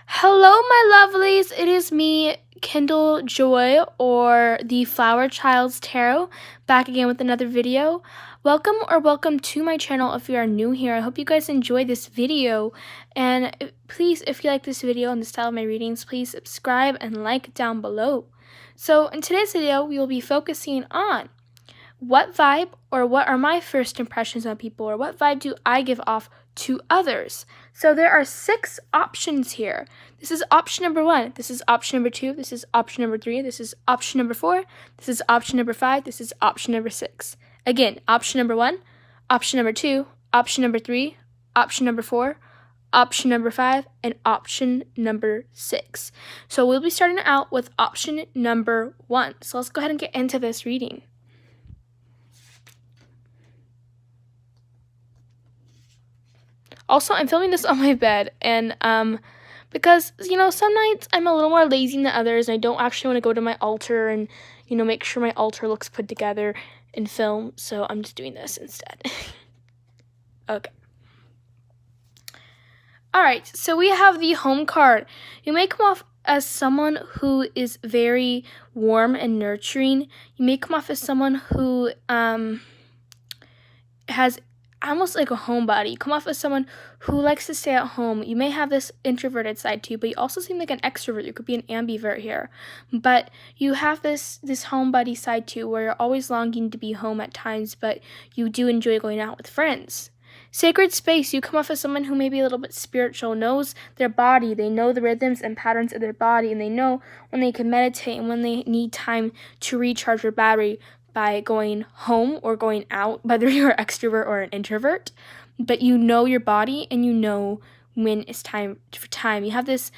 Hello, my lovelies. It is me, Kendall Joy, or the Flower Child's Tarot, back again with another video. Welcome to my channel if you are new here. I hope you guys enjoy this video. And please, if you like this video and the style of my readings, please subscribe and like down below. So in today's video, we will be focusing on what vibe or what are my first impressions on people, or what vibe do I give off to others. So there are 6 options here. This is option number 1. This is option number 2. This is option number 3. This is option number 4. This is option number 5. This is option number 6. Again, option number 1, option number 2, option number 3, option number 4, option number 5, and option number 6. So we'll be starting out with option number 1. So let's go ahead and get into this reading. Also, I'm filming this on my bed, and because, some nights I'm a little more lazy than others, and I don't actually want to go to my altar and, make sure my altar looks put together and film, so I'm just doing this instead. Okay. Alright, so we have the home card. You may come off as someone who is very warm and nurturing. You may come off as someone who has almost like a homebody. You come off as someone who likes to stay at home. You may have this introverted side too, but you also seem like an extrovert. You could be an ambivert here. But you have this homebody side too, where you're always longing to be home at times, but you do enjoy going out with friends. Sacred space, you come off as someone who may be a little bit spiritual, knows their body, they know the rhythms and patterns of their body, and they know when they can meditate and when they need time to recharge their battery by going home or going out, whether you're an extrovert or an introvert. But you know your body, and you know when it's time for time. You have this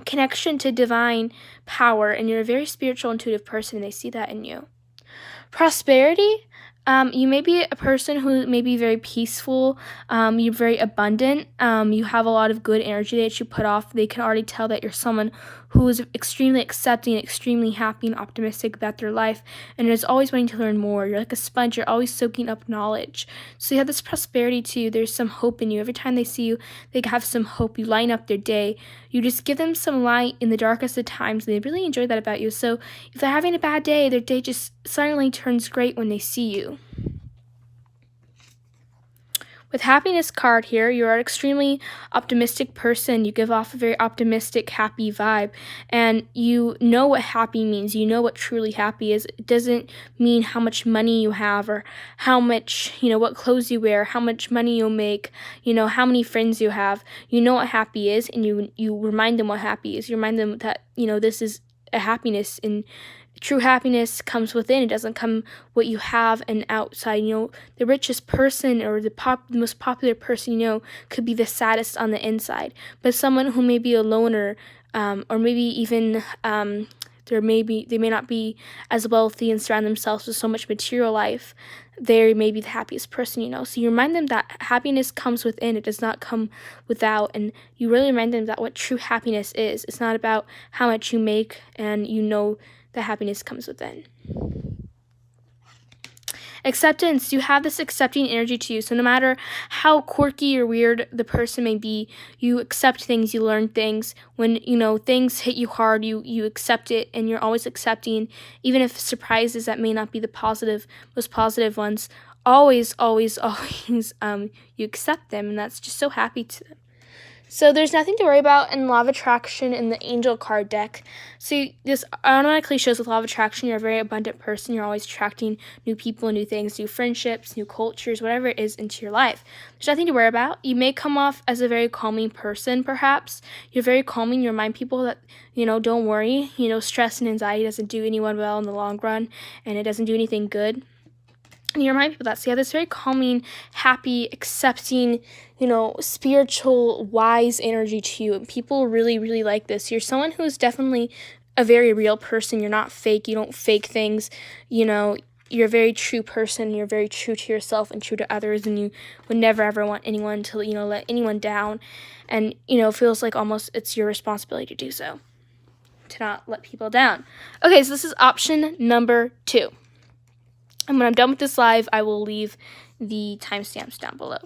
connection to divine power, and you're a very spiritual, intuitive person, and they see that in you. Prosperity, you may be a person who may be very peaceful, you're very abundant, you have a lot of good energy that you put off. They can already tell that you're someone who is extremely accepting, extremely happy and optimistic about their life, and is always wanting to learn more. You're like a sponge, you're always soaking up knowledge. So you have this prosperity too. There's some hope in you. Every time they see you, they have some hope. You lighten up their day. You just give them some light in the darkest of times, and they really enjoy that about you. So if they're having a bad day, their day just suddenly turns great when they see you. With happiness card here, you're an extremely optimistic person. You give off a very optimistic, happy vibe, and you know what happy means. You know what truly happy is. It doesn't mean how much money you have, or how much, what clothes you wear, how much money you'll make, how many friends you have. You know what happy is, and you remind them what happy is. You remind them that, this is a happiness, and true happiness comes within. It doesn't come what you have and outside. The richest person or the most popular person, could be the saddest on the inside. But someone who may be a loner, or maybe even they may not be as wealthy and surround themselves with so much material life, they may be the happiest person, So you remind them that happiness comes within. It does not come without. And you really remind them that what true happiness is. It's not about how much you make, and that happiness comes within. Acceptance, you have this accepting energy to you. So no matter how quirky or weird the person may be, you accept things, you learn things. When, things hit you hard, you accept it, and you're always accepting, even if surprises that may not be the most positive ones. Always, always, always, you accept them, and that's just so happy to them. So there's nothing to worry about in Law of Attraction in the Angel card deck. So this automatically shows with Law of Attraction, you're a very abundant person. You're always attracting new people, new things, new friendships, new cultures, whatever it is into your life. There's nothing to worry about. You may come off as a very calming person, perhaps. You're very calming. You remind people that, don't worry. Stress and anxiety doesn't do anyone well in the long run, and it doesn't do anything good. And you remind people that. So you have this very calming, happy, accepting, spiritual, wise energy to you. And people really, really like this. You're someone who's definitely a very real person. You're not fake. You don't fake things. You're a very true person. You're very true to yourself and true to others. And you would never, ever want anyone to, let anyone down. And, it feels like almost it's your responsibility to do so, to not let people down. Okay, so this is option number 2. And when I'm done with this live, I will leave the timestamps down below.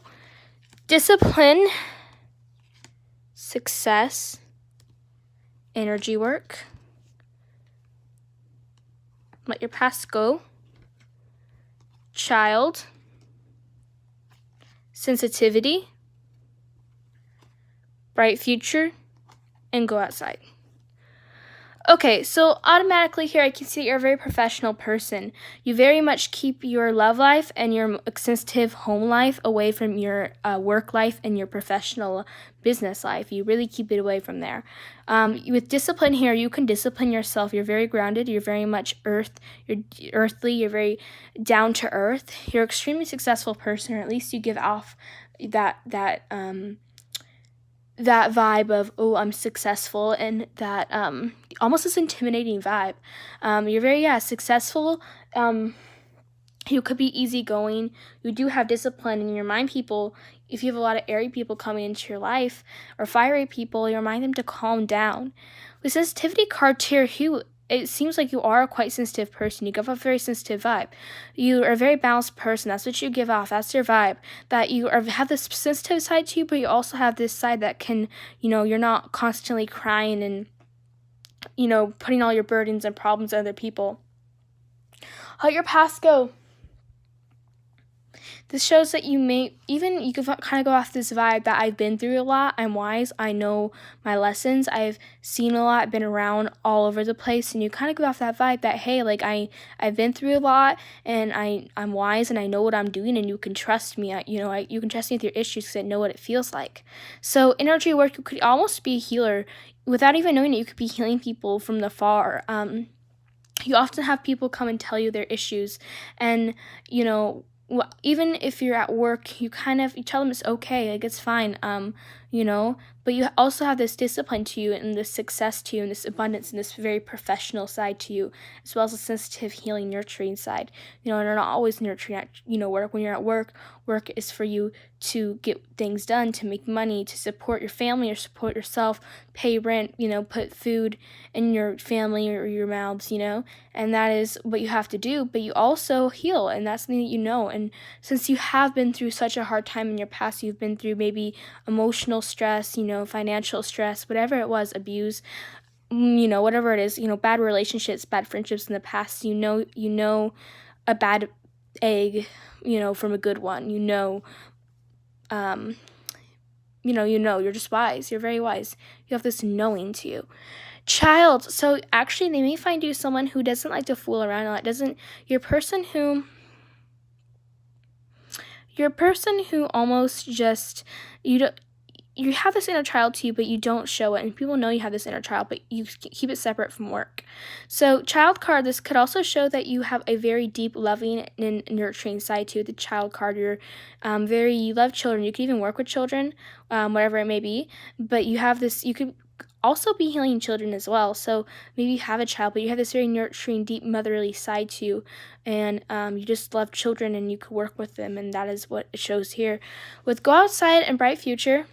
Discipline, success, energy work, let your past go, child, sensitivity, bright future, and go outside. Okay, so automatically here I can see that you're a very professional person. You very much keep your love life and your extensive home life away from your work life and your professional business life. You really keep it away from there. With discipline here, you can discipline yourself. You're very grounded. You're very much you're earthly. You're very down to earth. You're an extremely successful person, or at least you give off that vibe of, oh, I'm successful, and that almost this intimidating vibe. You're very successful. You could be easygoing. You do have discipline, and you remind people, if you have a lot of airy people coming into your life or fiery people, you remind them to calm down. With sensitivity card here, it seems like you are a quite sensitive person. You give off a very sensitive vibe. You are a very balanced person. That's what you give off. That's your vibe. That you have this sensitive side to you, but you also have this side that can, you're not constantly crying and, putting all your burdens and problems on other people. Let your past go. This shows that you could kind of go off this vibe that I've been through a lot. I'm wise. I know my lessons. I've seen a lot, been around all over the place, and you kind of go off that vibe that, hey, like I've been through a lot, and I'm wise, and I know what I'm doing, and you can trust me. You can trust me with your issues because I know what it feels like. So energy work, you could almost be a healer. Without even knowing it, you could be healing people from the far. You often have people come and tell you their issues, and even if you're at work, you tell them it's okay, like it's fine, but you also have this discipline to you, and this success to you, and this abundance, and this very professional side to you, as well as a sensitive, healing, nurturing side. And you're not always nurturing at work. When you're at work is for you to get things done, to make money, to support your family or support yourself, pay rent, put food in your family or your mouths, and that is what you have to do. But you also heal, and that's something that and since you have been through such a hard time in your past, you've been through maybe emotional stress, financial stress, whatever it was, abuse, whatever it is, bad relationships, bad friendships in the past, a bad egg, from a good one, you're just wise. You're very wise. You have this knowing to you. Child, so actually they may find you someone who doesn't like to fool around a lot. You're a person who almost just, you have this inner child to you, but you don't show it, and people know you have this inner child, but you keep it separate from work. So child card, this could also show that you have a very deep, loving, and nurturing side to the child card. You love children. You can even work with children, whatever it may be, but you could also be healing children as well. So maybe you have a child, but you have this very nurturing, deep, motherly side to you, and you just love children, and you could work with them, and that is what it shows here. With go outside and bright future,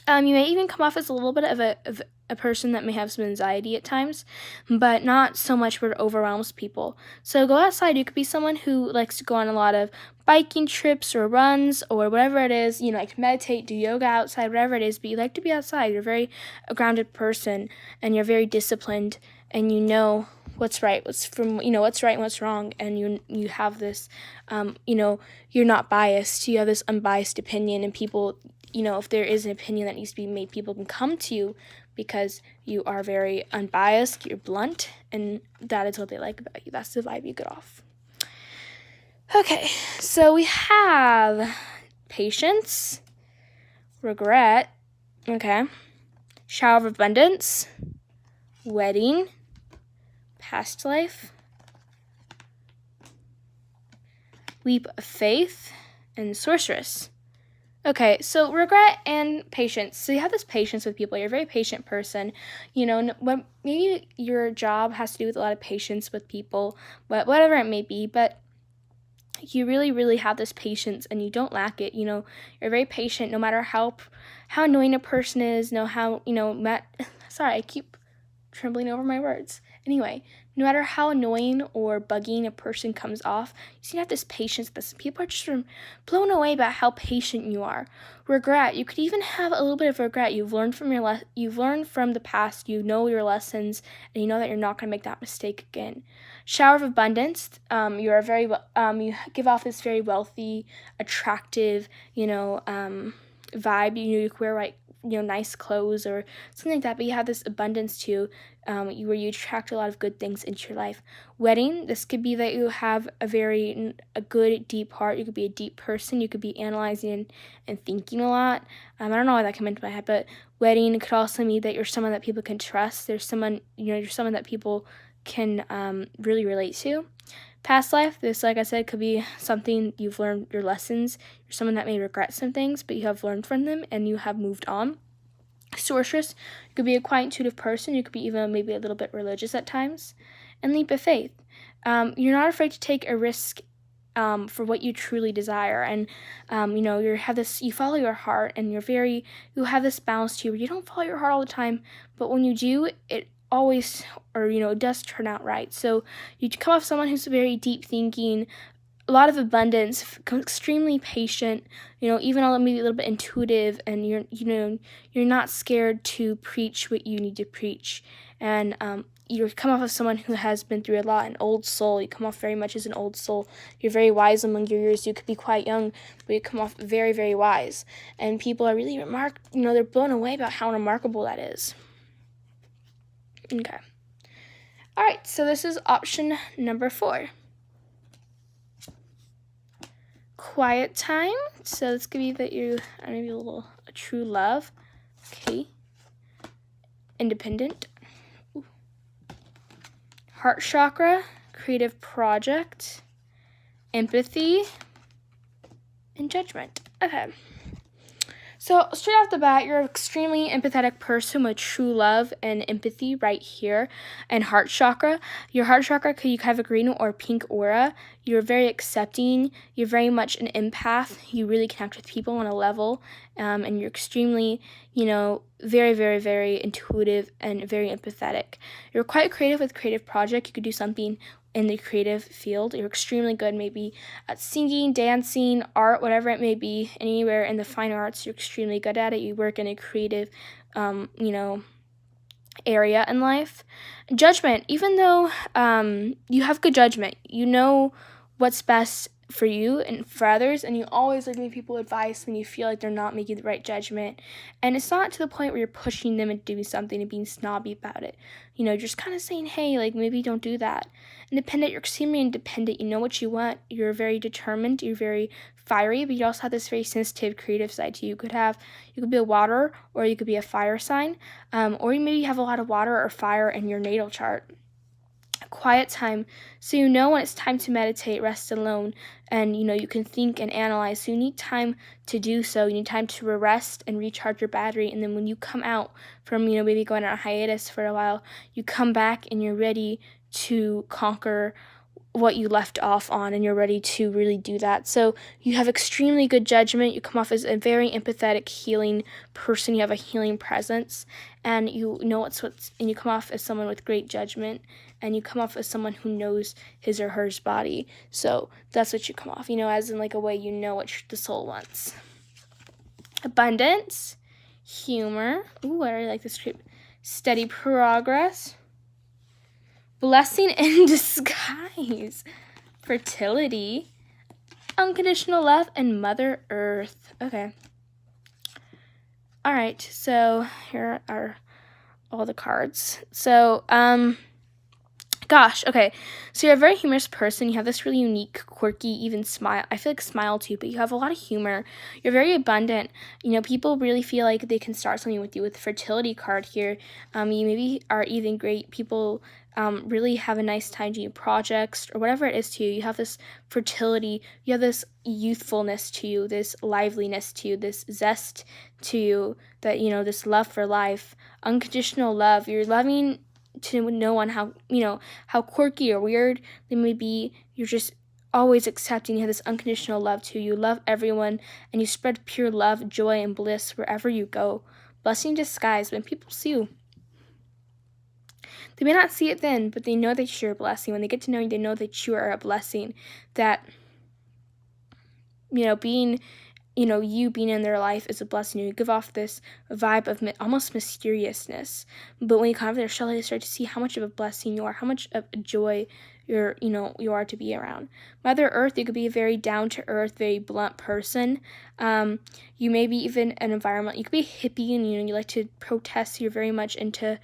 you may even come off as a little bit of a person that may have some anxiety at times, but not so much where it overwhelms people. So go outside. You could be someone who likes to go on a lot of biking trips or runs or whatever it is, like meditate, do yoga outside, whatever it is, but you like to be outside. You're a very grounded person, and you're very disciplined, and you know what's right, what's right and what's wrong, and you have this, you're not biased. You have this unbiased opinion, and people, if there is an opinion that needs to be made, people can come to you because you are very unbiased, you're blunt, and that is what they like about you. That's the vibe you get off. Okay, so we have patience, regret, shower of abundance, wedding, past life, leap of faith, and sorceress. Okay, so regret and patience. So you have this patience with people. You're a very patient person. Maybe your job has to do with a lot of patience with people, but whatever it may be, but you really, really have this patience, and you don't lack it. You're very patient no matter how annoying a person is, sorry, I keep trembling over my words. Anyway, No matter how annoying or bugging a person comes off, you seem to have this patience. This people are just blown away about how patient you are. Regret, you could even have a little bit of regret. You've learned from you've learned from the past. You know your lessons, and you know that you're not going to make that mistake again. Shower of abundance. You are very you give off this very wealthy, attractive, vibe. You could wear nice clothes or something like that, but you have this abundance too, where you attract a lot of good things into your life. Wedding, this could be that you have a good deep heart. You could be a deep person. You could be analyzing and thinking a lot. I don't know why that came into my head, but wedding could also mean that you're someone that people can trust. You're someone that people can really relate to. Past life, this, like I said, could be something you've learned your lessons. You're someone that may regret some things, but you have learned from them and you have moved on. Sorceress, you could be a quiet, intuitive person. You could be even maybe a little bit religious at times. And leap of faith. You're not afraid to take a risk for what you truly desire, and you follow your heart, and you have this balance to you where you don't follow your heart all the time, but when you do, it always, it does turn out right. So you come off someone who's very deep thinking, a lot of abundance, extremely patient, even maybe a little bit intuitive, and you're not scared to preach what you need to preach. And you come off as someone who has been through a lot, an old soul. You come off very much as an old soul. You're very wise among your years. You could be quite young, but you come off very, very wise. And people are really they're blown away about how remarkable that is. Okay. All right, so this is option number 4. Quiet time. So this could be that you maybe a true love. Okay. Independent. Ooh. Heart chakra, creative project, empathy, and judgment. Okay. So straight off the bat, you're an extremely empathetic person with true love and empathy right here. And heart chakra, your heart chakra, you have a green or pink aura. You're very accepting. You're very much an empath. You really connect with people on a level, and you're extremely, very, very, very intuitive and very empathetic. You're quite creative with creative project. You could do something in the creative field. You're extremely good maybe at singing, dancing, art, whatever it may be, anywhere in the fine arts. You're extremely good at it. You work in a creative, area in life. Judgment, even though you have good judgment, you know what's best for you and for others, and you always are giving people advice when you feel like they're not making the right judgment. And it's not to the point where you're pushing them into doing something and being snobby about it. Just kind of saying, hey, maybe don't do that. Independent, you're extremely independent. You know what you want. You're very determined. You're very fiery, but you also have this very sensitive, creative side to you. You could be a water, or you could be a fire sign, or you maybe have a lot of water or fire in your natal chart. Quiet time, so when it's time to meditate, rest alone, and you can think and analyze. So you need time to do so. You need time to rest and recharge your battery, and then when you come out from maybe going on a hiatus for a while, you come back and you're ready to conquer what you left off on, and you're ready to really do that. So you have extremely good judgment. You come off as a very empathetic, healing person. You have a healing presence, and you know and you come off as someone with great judgment, and you come off as someone who knows his or her body. So that's what you come off, as in a way what the soul wants. Abundance, humor. Ooh, I really like this trait. Steady progress. Blessing in disguise, fertility, unconditional love, and Mother Earth. Okay. All right, so here are all the cards. So, okay. So you're a very humorous person. You have this really unique, quirky, even smile. I feel like smile too, but you have a lot of humor. You're very abundant. People really feel like they can start something with you with the fertility card here. You maybe are even great. People really have a nice time doing projects or whatever it is to you. You have this fertility. You have this youthfulness to you, this liveliness to you, this zest to you, that, this love for life, unconditional love. You're loving to no one, how quirky or weird they may be. You're just always accepting. You have this unconditional love to you. You love everyone, and you spread pure love, joy, and bliss wherever you go. Blessing in disguise, when people see you. They may not see it then, but they know that you're a blessing. When they get to know you, they know that you are a blessing. That, being, you being in their life is a blessing. You give off this vibe of almost mysteriousness. But when you come over their shell, they start to see how much of a blessing you are, how much of a joy you are to be around. Mother Earth, you could be a very down-to-earth, very blunt person. You may be even an environment. You could be a hippie, and you like to protest. You're very much into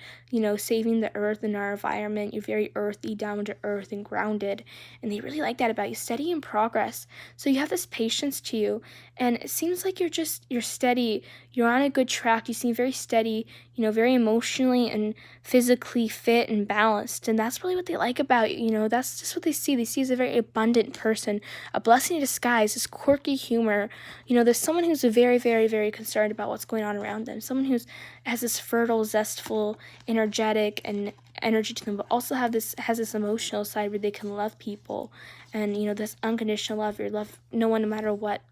saving the earth and our environment. You're very earthy, down to earth, and grounded, and they really like that about you. Steady in progress. So you have this patience to you, and it seems like you're steady. You're on a good track. You seem very steady. Very emotionally and physically fit and balanced, and that's really what they like about you. That's just what they see. They see as a very abundant person, a blessing in disguise, this quirky humor. There's someone who's very, very, very concerned about what's going on around them, someone who has this fertile, zestful, energetic, and energy to them, but also has this emotional side where they can love people, and this unconditional love. You love no one, no matter what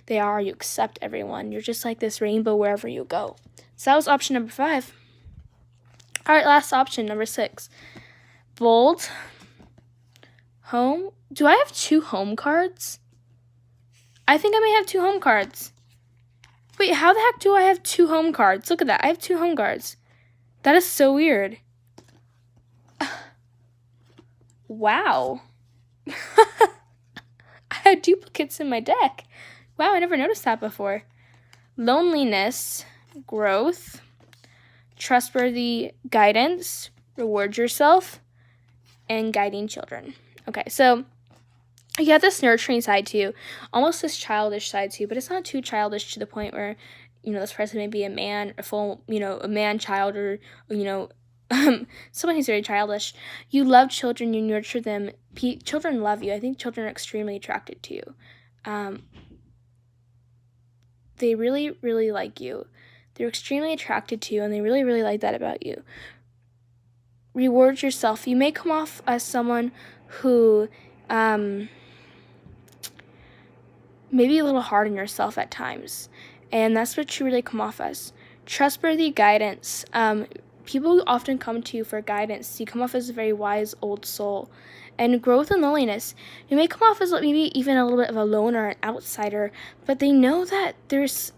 they are. You accept everyone. You're just like this rainbow wherever you go. So that was option number 5. All right, last option, number 6. Bold. Home. Do I have 2 home cards? I think I may have 2 home cards. Wait, how the heck do I have 2 home cards? Look at that. I have 2 home cards. That is so weird. Wow. I had duplicates in my deck. Wow, I never noticed that before. Loneliness, growth, trustworthy guidance, reward yourself, and guiding children. Okay, so you have this nurturing side too, almost this childish side too, but it's not too childish to the point where, this person may be a man, a man-child, or, someone who's very childish. You love children, you nurture them. Children love you. I think children are extremely attracted to you. They really, really like you. They're extremely attracted to you, and they really, really like that about you. Reward yourself. You may come off as someone who maybe a little hard on yourself at times, and that's what you really come off as. Trustworthy guidance. People often come to you for guidance. You come off as a very wise old soul. And growth and loneliness. You may come off as maybe even a little bit of a loner, an outsider, but they know that there's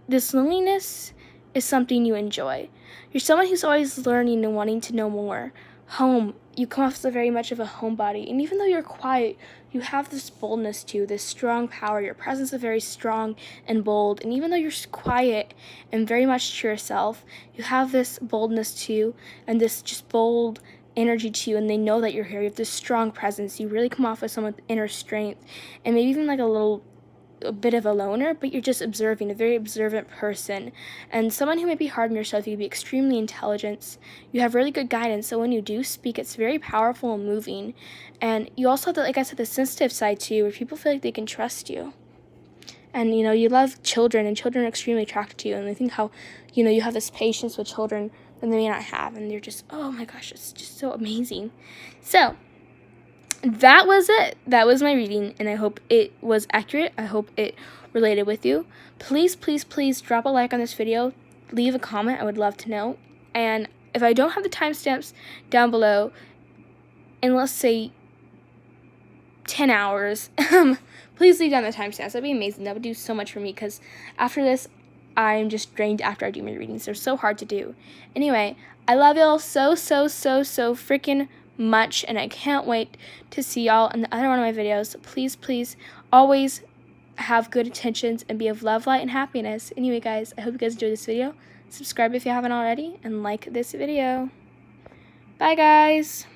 this loneliness is something you enjoy. You're someone who's always learning and wanting to know more. Home. You come off as very much of a homebody, and even though you're quiet, you have this boldness to you, this strong power. Your presence is very strong and bold, and even though you're quiet and very much to yourself, you have this boldness to you, and this just bold energy to you, and they know that you're here. You have this strong presence. You really come off as someone with inner strength, and maybe even like a bit of a loner, but you're just observing, a very observant person, and someone who may be hard on yourself. You can be extremely intelligent. You have really good guidance, so when you do speak, it's very powerful and moving. And you also have, like I said, the sensitive side to you, where people feel like they can trust you. And you love children, and children are extremely attracted to you, and I think how you have this patience with children that they may not have, and they're just, oh my gosh, it's just so amazing. So that was it. That was my reading, and I hope it was accurate. I hope it related with you. Please, please, please drop a like on this video. Leave a comment. I would love to know. And if I don't have the timestamps down below, in let's say 10 hours, please leave down the timestamps. That'd be amazing. That would do so much for me, because after this, I'm just drained after I do my readings. They're so hard to do. Anyway, I love y'all so, so, so, so freaking much, and I can't wait to see y'all in the other one of my videos. Please, please, always have good intentions and be of love, light, and happiness. Anyway, guys, I hope you guys enjoyed this video. Subscribe if you haven't already, and like this video. Bye, guys.